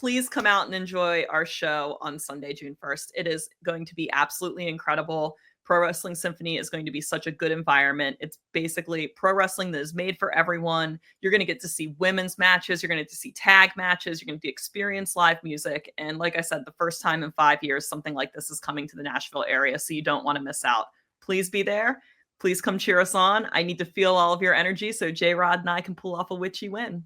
please come out and enjoy our show on Sunday, June 1st. It is going to be absolutely incredible. Pro Wrestling Symphony is going to be such a good environment. It's basically pro wrestling that is made for everyone. You're going to get to see women's matches. You're going to get to see tag matches. You're going to experience live music. And like I said, the first time in 5 years, something like this is coming to the Nashville area. So you don't want to miss out. Please be there. Please come cheer us on. I need to feel all of your energy so J-Rod and I can pull off a witchy win.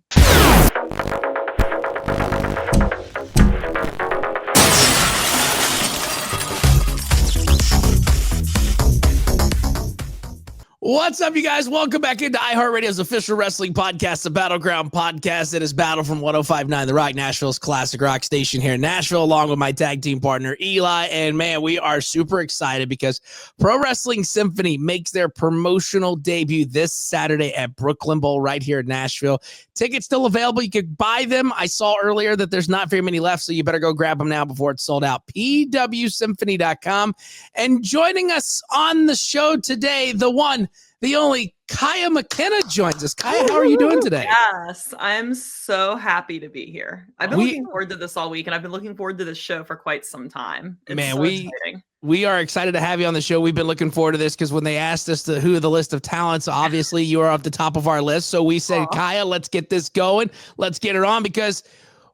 What's up, you guys? Welcome back into iHeartRadio's official wrestling podcast, the Battleground Podcast. It is Battle from 105.9 The Rock, Nashville's classic rock station here in Nashville, along with my tag team partner, Eli. And man, we are super excited because Pro Wrestling Symphony makes their promotional debut this Saturday at Brooklyn Bowl right here in Nashville. Tickets still available. You can buy them. I saw earlier that there's not very many left, so you better go grab them now before it's sold out. pwsymphony.com. And joining us on the show today, the one, the only Kaia McKenna joins us. Kaia, how are you doing today? Yes, I'm so happy to be here. I've been looking forward to this all week, and I've been looking forward to this show for quite some time. It's so exciting. We are excited to have you on the show. We've been looking forward to this because when they asked us who the list of talents, obviously you are up the top of our list. So we said, Kaia, let's get this going. Let's get it on, because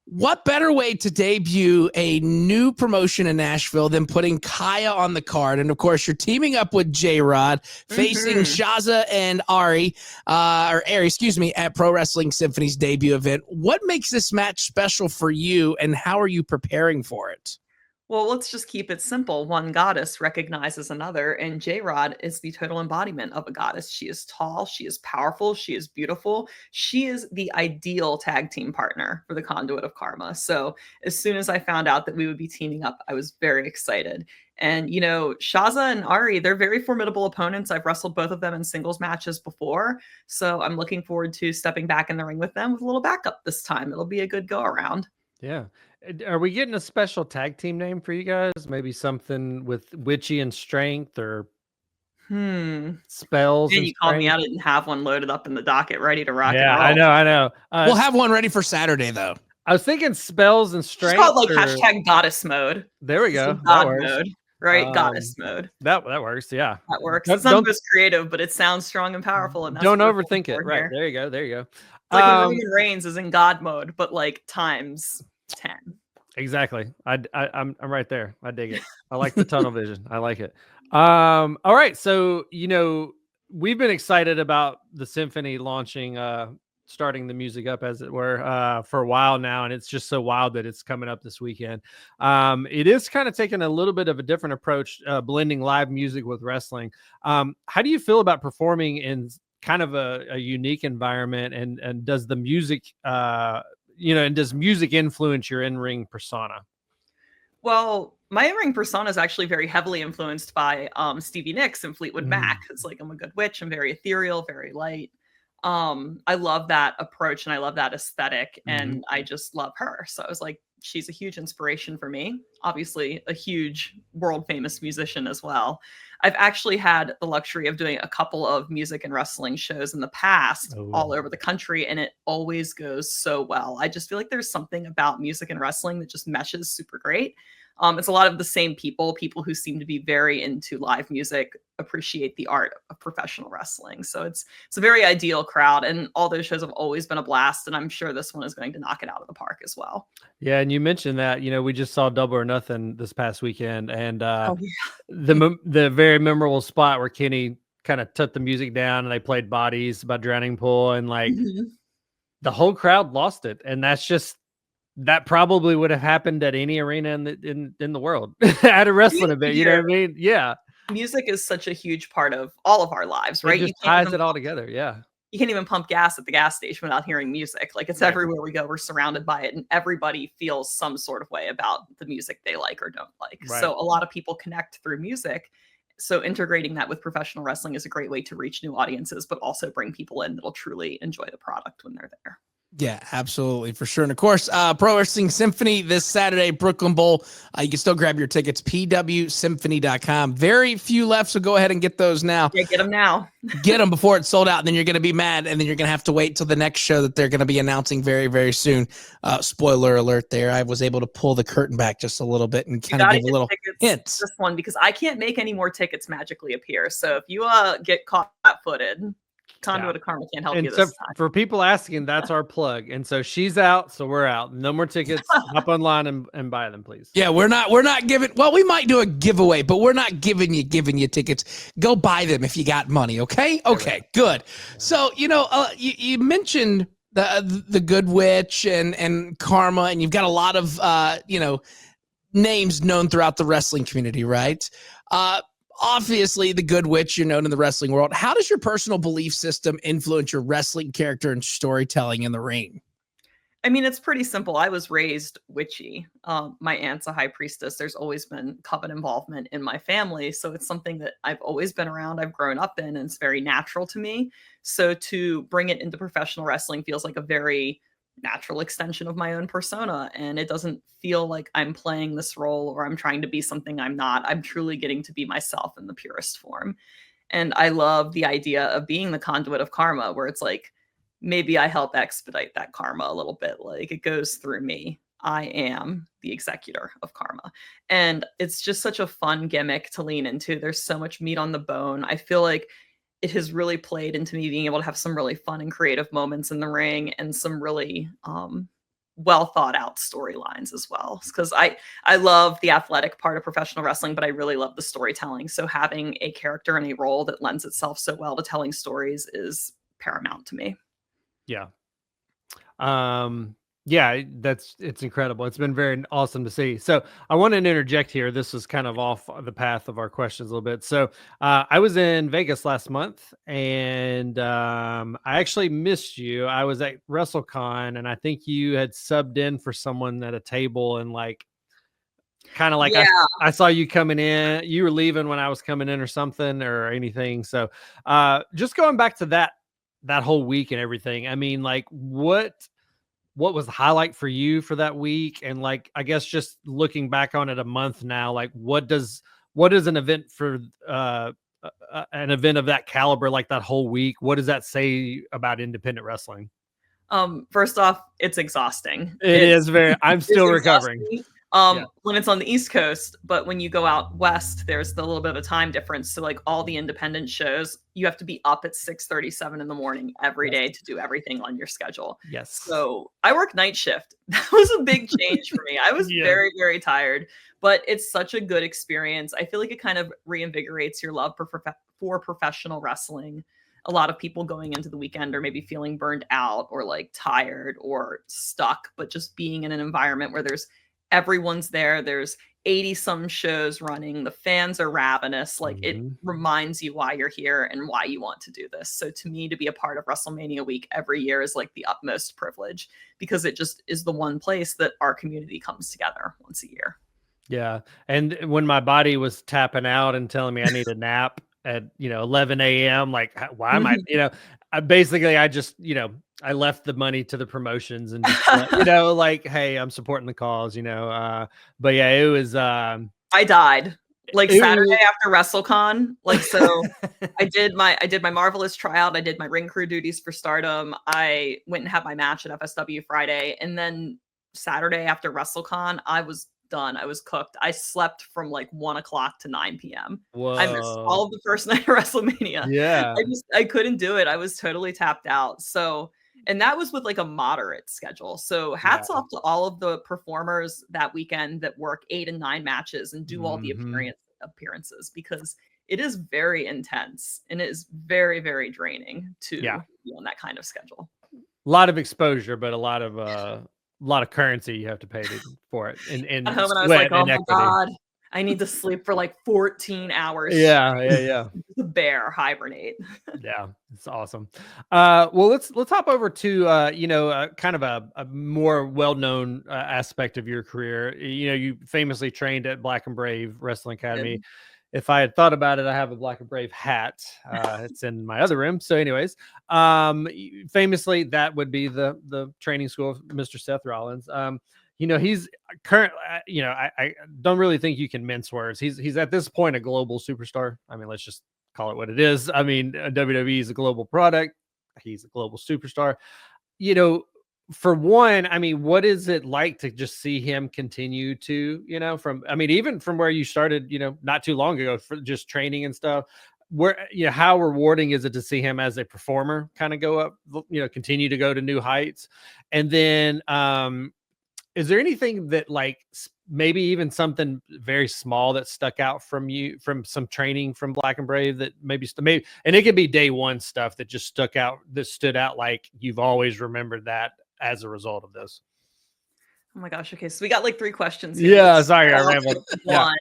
what better way to debut a new promotion in Nashville than putting Kaia on the card? And of course, you're teaming up with J-Rod, facing Shaza and Ari, at Pro Wrestling Symphony's debut event. What makes this match special for you, and how are you preparing for it? Well, let's just keep it simple. One goddess recognizes another, and J-Rod is the total embodiment of a goddess. She is tall, she is powerful, she is beautiful. She is the ideal tag team partner for the Conduit of Karma. So as soon as I found out that we would be teaming up, I was very excited. And, you know, Shaza and Ari, they're very formidable opponents. I've wrestled both of them in singles matches before. So I'm looking forward to stepping back in the ring with them with a little backup this time. It'll be a good go around. Yeah. Are we getting a special tag team name for you guys? Maybe something with witchy and strength, or spells? And you called me out. I didn't have one loaded up in the docket ready to rock. Yeah, and roll. I know. We'll have one ready for Saturday, though. I was thinking spells and strength. It's called hashtag goddess mode. There we go. God mode, right? Goddess mode. That works. Yeah, that works. It's not most creative, but it sounds strong and powerful. And don't overthink it. Right there you go. There you go. It's like when Roman Reigns is in God mode, but like times 10. Exactly. I'm right there. I dig it. I like the tunnel vision. I like it. All right. So, you know, we've been excited about the symphony launching, starting the music up, as it were, for a while now. And it's just so wild that it's coming up this weekend. It is kind of taking a little bit of a different approach, blending live music with wrestling. How do you feel about performing in kind of a unique environment, and does the music, and does music influence your in-ring persona? Well, my in-ring persona is actually very heavily influenced by Stevie Nicks and Fleetwood Mac. It's like, I'm a good witch. I'm very ethereal, very light. I love that approach and I love that aesthetic, and I just love her. So I was like, she's a huge inspiration for me. Obviously a huge world famous musician as well. I've actually had the luxury of doing a couple of music and wrestling shows in the past all over the country, and it always goes so well. I just feel like there's something about music and wrestling that just meshes super great. It's a lot of the same people who seem to be very into live music, appreciate the art of professional wrestling. So it's a very ideal crowd, and all those shows have always been a blast. And I'm sure this one is going to knock it out of the park as well. Yeah. And you mentioned that, we just saw Double or Nothing this past weekend, and the very memorable spot where Kenny kind of took the music down and they played Bodies by Drowning Pool, and like the whole crowd lost it. And that probably would have happened at any arena in the world at a wrestling event. You know what I mean? Yeah. Music is such a huge part of all of our lives, right? It just ties it all together. Yeah. You can't even pump gas at the gas station without hearing music. Like, it's everywhere we go. We're surrounded by it, and everybody feels some sort of way about the music they like or don't like. Right. So a lot of people connect through music. So integrating that with professional wrestling is a great way to reach new audiences, but also bring people in that'll truly enjoy the product when they're there. Yeah, absolutely, for sure. And of course, Pro Wrestling Symphony this Saturday, Brooklyn Bowl. You can still grab your tickets, pwsymphony.com. Very few left, so go ahead and get those now. Yeah, get them now. Get them before it's sold out, and then you're going to be mad, and then you're going to have to wait till the next show that they're going to be announcing very, very soon. Spoiler alert there. I was able to pull the curtain back just a little bit and kind of give a little hints. This one, because I can't make any more tickets magically appear. So if you get caught flat-footed, Conduit of Karma can't help you this time. For people asking, that's our plug. And so she's out, so we're out. No more tickets. Hop online and buy them, please. Yeah, we're not giving. Well, we might do a giveaway, but we're not giving you tickets. Go buy them if you got money. Okay, good. So you mentioned the Good Witch and Karma, and you've got a lot of names known throughout the wrestling community, right? Obviously, the Good Witch, you're known in the wrestling world. How does your personal belief system influence your wrestling character and storytelling in the ring? I mean, it's pretty simple. I was raised witchy. My aunt's a high priestess. There's always been coven involvement in my family. So it's something that I've always been around. I've grown up in, and it's very natural to me. So to bring it into professional wrestling feels like a very natural extension of my own persona. And it doesn't feel like I'm playing this role or I'm trying to be something I'm not. I'm truly getting to be myself in the purest form. And I love the idea of being the conduit of karma, where it's like, maybe I help expedite that karma a little bit. Like, it goes through me. I am the executor of karma. And it's just such a fun gimmick to lean into. There's so much meat on the bone. I feel like it has really played into me being able to have some really fun and creative moments in the ring and some really well thought out storylines as well. Because I love the athletic part of professional wrestling, but I really love the storytelling. So having a character in a role that lends itself so well to telling stories is paramount to me. Yeah. Yeah, it's incredible. It's been very awesome to see. So I want to interject here. This is kind of off the path of our questions a little bit. So I was in Vegas last month, and I actually missed you. I was at WrestleCon, and I think you had subbed in for someone at a table, and kind of like I saw you coming in. You were leaving when I was coming in or something or anything. So just going back to that whole week and everything. I mean, what was the highlight for you for that week? And I guess just looking back on it a month now, what does an event for an event of that caliber, like that whole week, what does that say about independent wrestling? First off, it's exhausting. I'm still recovering. When it's on the East Coast, but when you go out west, there's the little bit of a time difference. So all the independent shows, you have to be up at 6:37 in the morning every day to do everything on your schedule. Yes. So I work night shift. That was a big change for me. I was very, very tired, but it's such a good experience. I feel like it kind of reinvigorates your love for professional wrestling. A lot of people going into the weekend are maybe feeling burned out or tired or stuck, but just being in an environment where everyone's there. There's 80 some shows running. The fans are ravenous. It reminds you why you're here and why you want to do this. So to me, to be a part of WrestleMania week every year is the utmost privilege, because it just is the one place that our community comes together once a year. Yeah. And when my body was tapping out and telling me I need a nap at 11 a.m., why am I I just I left the money to the promotions and just, hey, I'm supporting the cause, but yeah, it was I died Saturday after WrestleCon. So I did my Marvelous tryout. I did my ring crew duties for Stardom. I went and had my match at FSW Friday, and then Saturday after WrestleCon, I was done. I was cooked. I slept from 1 o'clock to 9 p.m. Whoa. I missed all of the first night of WrestleMania. Yeah. I couldn't do it. I was totally tapped out. So, and that was with a moderate schedule. So hats off to all of the performers that weekend that work 8 and 9 matches and do all the appearances, because it is very intense and it is very, very draining to be on that kind of schedule. A lot of exposure, but a lot of currency you have to pay for it. And at home, and I was like, oh my God, I need to sleep for 14 hours. Yeah. The bear hibernate. Yeah, it's awesome. Well, let's hop over to kind of a more well-known aspect of your career. You famously trained at Black and Brave Wrestling Academy. if I had thought about it, I have a Black and Brave hat. It's in my other room. So, anyways, famously, that would be the training school of Mr. Seth Rollins. He's current. I don't really think you can mince words. He's at this point a global superstar. I mean, let's just call it what it is. I mean, WWE is a global product. He's a global superstar. For one, I mean, what is it like to just see him continue to, even from where you started, not too long ago for just training and stuff, how rewarding is it to see him as a performer kind of go up, continue to go to new heights? And then, is there anything that maybe even something very small that stuck out from you from some training from Black and Brave that maybe, and it could be day one stuff that just stood out like you've always remembered that as a result of this? Oh my gosh. Okay. So we got 3 questions here. Yeah. Sorry. I rambled. One.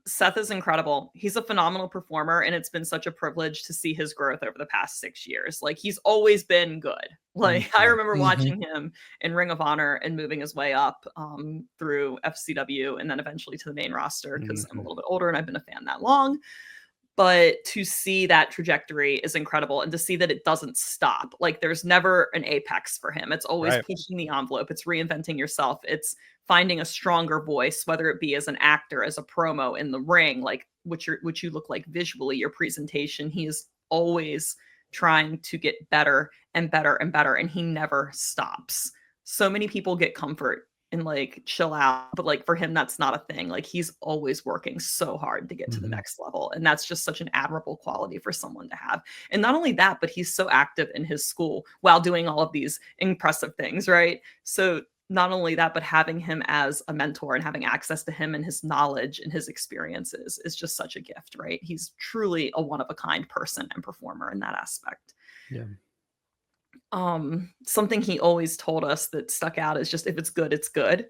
Seth is incredible. He's a phenomenal performer, and it's been such a privilege to see his growth over the past 6 years. He's always been good. I remember watching him in Ring of Honor and moving his way up through FCW and then eventually to the main roster because I'm a little bit older and I've been a fan that long. But to see that trajectory is incredible, and to see that it doesn't stop. There's never an apex for him. It's always pushing the envelope. It's reinventing yourself. It's finding a stronger voice, whether it be as an actor, as a promo in the ring, what you look like visually, your presentation. He is always trying to get better and better and better, and he never stops. So many people get comfort and chill out, but for him, that's not a thing. He's always working so hard to get to the next level, and that's just such an admirable quality for someone to have. And not only that, but he's so active in his school while doing all of these impressive things, right? So not only that, but having him as a mentor and having access to him and his knowledge and his experiences is just such a gift, right? He's truly a one-of-a-kind person and performer in that aspect. Yeah. Something he always told us that stuck out is just, if it's good, it's good.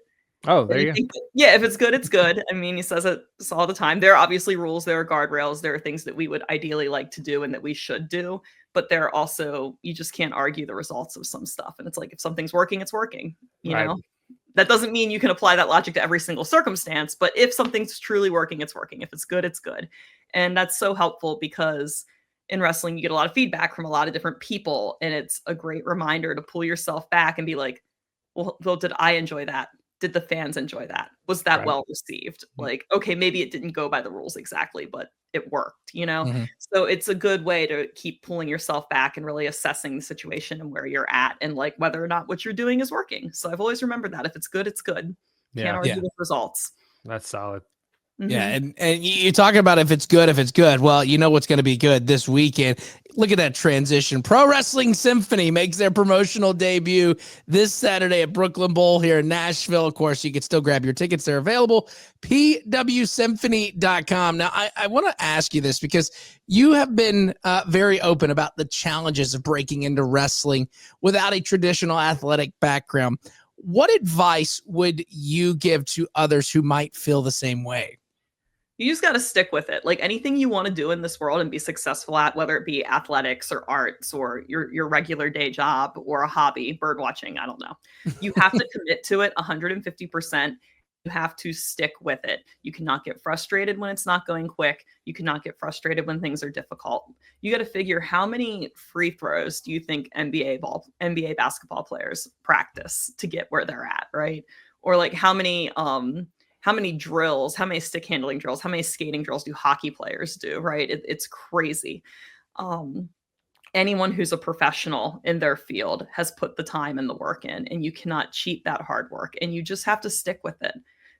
Oh, there you go. Yeah, if it's good, it's good. I mean, he says it all the time. There are obviously rules, there are guardrails, there are things that we would ideally like to do and that we should do, but there are also, you just can't argue the results of some stuff. And it's if something's working, it's working, you know? That doesn't mean you can apply that logic to every single circumstance, but if something's truly working, it's working. If it's good, it's good. And that's so helpful because in wrestling, you get a lot of feedback from a lot of different people. And it's a great reminder to pull yourself back and be like, well, did I enjoy that? Did the fans enjoy that? Was that well received? Okay, maybe it didn't go by the rules exactly, but it worked, So it's a good way to keep pulling yourself back and really assessing the situation and where you're at and whether or not what you're doing is working. So I've always remembered that if it's good, it's good. Can't argue with results. That's solid. Yeah, and you talk about if it's good. Well, you know what's going to be good this weekend. Look at that transition. Pro Wrestling Symphony makes their promotional debut this Saturday at Brooklyn Bowl here in Nashville. Of course, you can still grab your tickets. They're available. pwsymphony.com. Now, I want to ask you this because you have been very open about the challenges of breaking into wrestling without a traditional athletic background. What advice would you give to others who might feel the same way? You just got to stick with it. Anything you want to do in this world and be successful at, whether it be athletics or arts or your regular day job or a hobby, bird watching, I don't know. You have to commit to it 150%. You have to stick with it. You cannot get frustrated when it's not going quick. You cannot get frustrated when things are difficult. You got to figure, how many free throws do you think NBA basketball players practice to get where they're at, right? Or how many drills, how many stick handling drills, how many skating drills do hockey players do, right? It's crazy. Anyone who's a professional in their field has put the time and the work in, and you cannot cheat that hard work, and you just have to stick with it.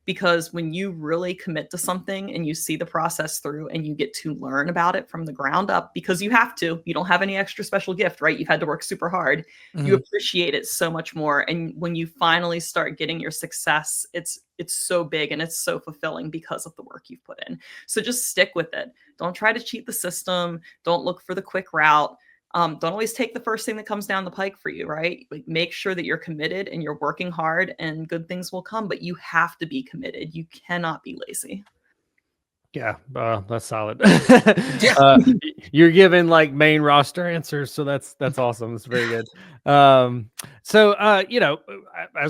Because when you really commit to something and you see the process through and you get to learn about it from the ground up, because you have to, you don't have any extra special gift, right? You've had to work super hard. You appreciate it so much more. And when you finally start getting your success, it's so big and it's so fulfilling because of the work you've put in. So just stick with it. Don't try to cheat the system. Don't look for the quick route. Don't always take the first thing that comes down the pike for you, right? Make sure that you're committed and you're working hard, and good things will come, but you have to be committed. You cannot be lazy. Yeah, that's solid. Yeah. You're giving like main roster answers, so that's awesome. It's very good. As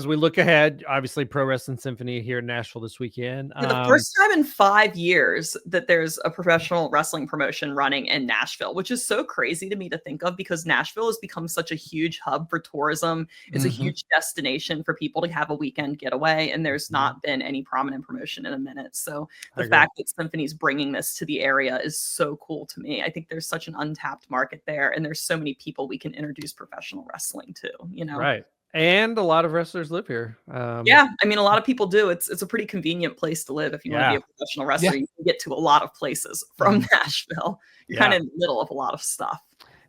we look ahead, obviously Pro Wrestling Symphony here in Nashville this weekend. For the first time in 5 years that there's a professional wrestling promotion running in Nashville, which is so crazy to me to think of because Nashville has become such a huge hub for tourism. It's a huge destination for people to have a weekend getaway, and there's not been any prominent promotion in a minute. So the fact that Symphony's bringing this to the area is so cool to me. I think there's such an untapped market there, and there's so many people we can introduce professional wrestling to, you know? Right. And a lot of wrestlers live here. Yeah, I mean, a lot of people do. It's a pretty convenient place to live if you want to be a professional wrestler. Yeah. You can get to a lot of places from Nashville. You're kind of in the middle of a lot of stuff.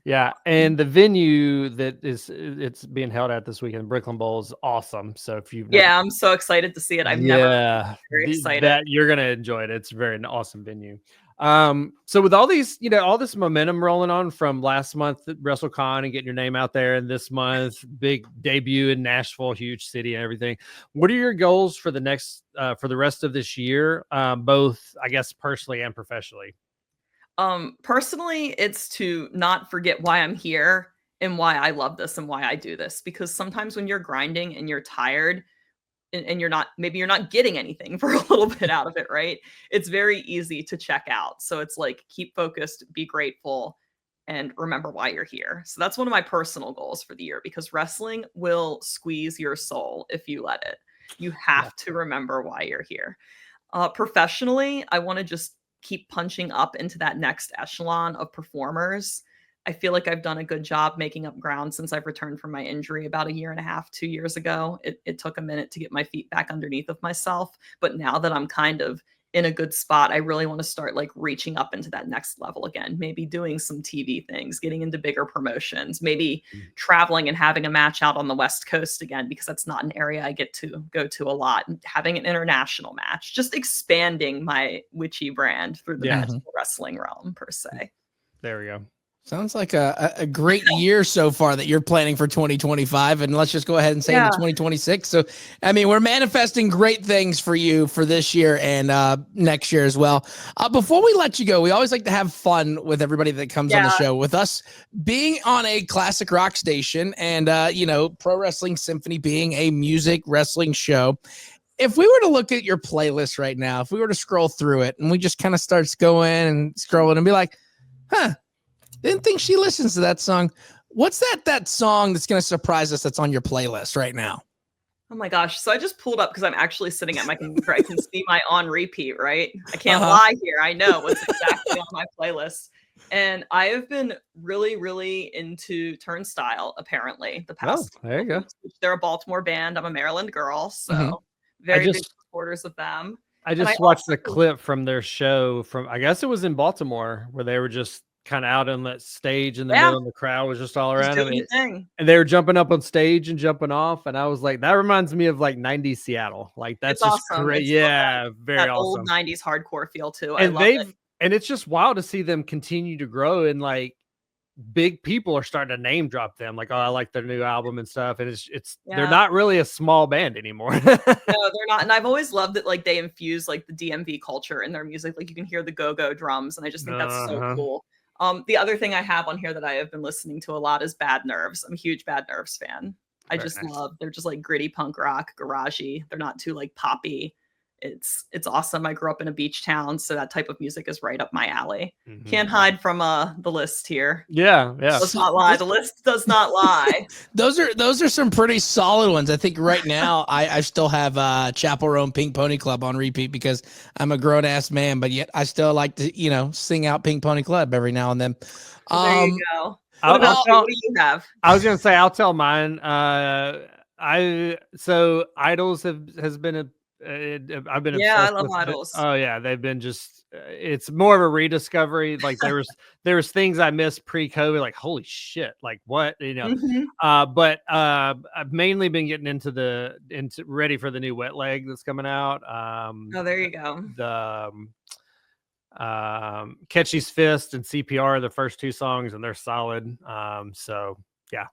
Yeah, and the venue that it's being held at this weekend, Brooklyn Bowl, is awesome. So if you've never, I'm so excited to see it. I've never very excited. That you're gonna enjoy it. It's a very awesome venue. So with all these, all this momentum rolling on from last month at WrestleCon and getting your name out there, and this month, big debut in Nashville, huge city and everything. What are your goals for the next for the rest of this year, both I guess personally and professionally? Personally, it's to not forget why I'm here and why I love this and why I do this. Because sometimes when you're grinding and you're tired and you're not getting anything for a little bit out of it, right? It's very easy to check out. So it's like, keep focused, be grateful, and remember why you're here. So that's one of my personal goals for the year because wrestling will squeeze your soul if you let it. You have to remember why you're here. Professionally, I want to just keep punching up into that next echelon of performers. I feel like I've done a good job making up ground since I've returned from my injury about 1.5 years, 2 years ago. It took a minute to get my feet back underneath of myself. But now that I'm kind of in a good spot, I really want to start like reaching up into that next level again, maybe doing some TV things, getting into bigger promotions, maybe traveling and having a match out on the West Coast again, because that's not an area I get to go to a lot, and having an international match, just expanding my witchy brand through the magical wrestling realm per se. There we go. Sounds like a great year so far that you're planning for 2025. And let's just go ahead and say into 2026. So, I mean, we're manifesting great things for you for this year and next year as well. Before we let you go, we always like to have fun with everybody that comes on the show. With us being on a classic rock station and, Pro Wrestling Symphony being a music wrestling show. If we were to look at your playlist right now, if we were to scroll through it and we just kind of starts going and scrolling and be like, didn't think she listens to that song. What's that song that's going to surprise us that's on your playlist right now? Oh my gosh. So I just pulled up because I'm actually sitting at my computer. I can see my on repeat, right? I can't lie here. I know what's exactly on my playlist. And I have been really, really into Turnstile, apparently, the past. There you go. They're a Baltimore band. I'm a Maryland girl, so very big supporters of them. I just watched a clip from their show from, I guess it was in Baltimore, where they were just kind of out on that stage in the middle, and the crowd was just all around them. And they were jumping up on stage and jumping off. And I was like, that reminds me of like 90s Seattle. Like that's just awesome. great. Yeah, very awesome. Old 90s hardcore feel too. And and it's just wild to see them continue to grow, and like big people are starting to name drop them. Like, oh, I like their new album and stuff. And they're not really a small band anymore. No, they're not. And I've always loved that like they infuse like the DMV culture in their music. Like you can hear the go-go drums, and I just think that's so cool. The other thing I have on here that I have been listening to a lot is Bad Nerves. I'm a huge Bad Nerves fan. I just love, they're just like gritty punk rock, garagey. They're not too like poppy. It's awesome. I grew up in a beach town, so that type of music is right up my alley. Can't hide from the list here. Yeah. Does not lie. The list does not lie. Those are some pretty solid ones. I think right now I still have Chapel Roan Pink Pony Club on repeat because I'm a grown ass man, but yet I still like to sing out Pink Pony Club every now and then. There you go. What do you have? I was gonna say I'll tell mine. So Idols has been I've been I love Idols. Oh yeah, they've been just it's more of a rediscovery. Like there was things I missed pre-COVID, like holy shit, like what, but I've mainly been getting into ready for the new Wet Leg that's coming out. There you go. The Catchy's Fist and CPR are the first two songs, and they're solid. So yeah.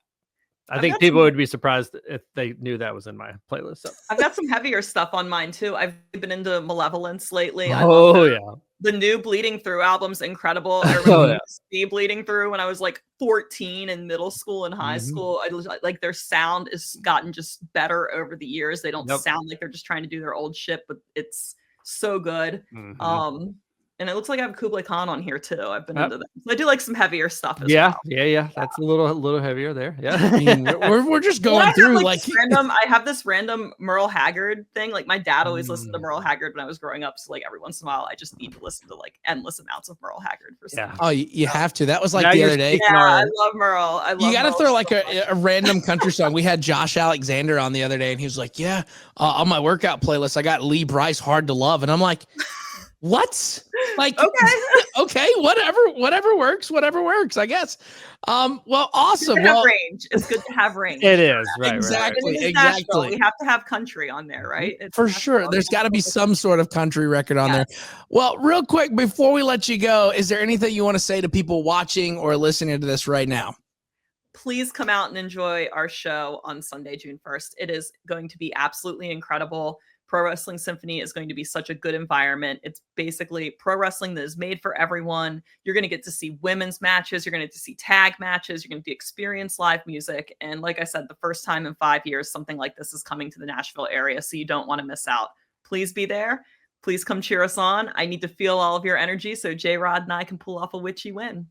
I think people would be surprised if they knew that was in my playlist. So. I've got some heavier stuff on mine too. I've been into Malevolence lately. I Oh love yeah. The new Bleeding Through album's incredible. I remember see Bleeding Through when I was like 14 in middle school and high school. Like their sound has gotten just better over the years. They don't sound like they're just trying to do their old shit, but it's so good. And it looks like I have Kublai Khan on here too. I've been into that. So I do like some heavier stuff as well. Yeah. That's a little heavier there. Yeah. I mean, we're just going through like random. I have this random Merle Haggard thing. Like my dad always listened to Merle Haggard when I was growing up. So like every once in a while, I just need to listen to like endless amounts of Merle Haggard for some. Oh, you have to. That was like the other day. Yeah, I love Merle. You got to throw like a random country song. We had Josh Alexander on the other day, and he was like, "Yeah, on my workout playlist, I got Lee Bryce, Hard to Love," and I'm like, what? Like, okay, whatever works, I guess. Well, awesome. Range. It's good to have range. It is, right? Exactly. We have to have country on there, right? For sure. There's got to be some sort of country record on there. Well, real quick, before we let you go, is there anything you want to say to people watching or listening to this right now? Please come out and enjoy our show on Sunday, June 1st. It is going to be absolutely incredible. Pro Wrestling Symphony is going to be such a good environment. It's basically pro wrestling that is made for everyone. You're going to get to see women's matches. You're going to get to see tag matches. You're going to experience live music. And like I said, the first time in 5 years, something like this is coming to the Nashville area. So you don't want to miss out. Please be there. Please come cheer us on. I need to feel all of your energy so J-Rod and I can pull off a witchy win.